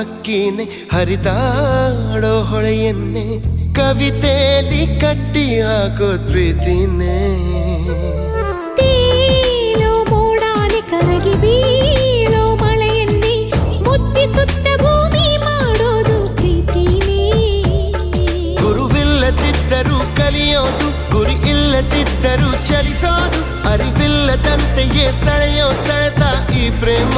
ಹಕ್ಕಿನೆ ಹರಿದಾಡೋ ಹೊಳೆಯನ್ನೇ ಕವಿತೆಯಲ್ಲಿ ಕಟ್ಟಿ ಹಾಕೋ ಪ್ರೀತಿನೇ ತೇಲೋ ಮೋಡಾನೆ ಕರಗಿ ಬೀಳೋ ಮಳೆಯನ್ನೇ ಮುತ್ತಿಸುತ್ತ ಭೂಮಿ ಮಾಡೋದು ಪ್ರೀತಿನೇ ಗುರುವಿಲ್ಲದಿದ್ದರೂ ಕಲಿಯೋದು ಗುರಿ ಇಲ್ಲದಿದ್ದರೂ ಚಲಿಸೋದು ಅರಿವಿಲ್ಲದಂತೆಯೇ ಸೆಳೆಯೋ ಸೆಳೆತ ಈ ಪ್ರೇಮ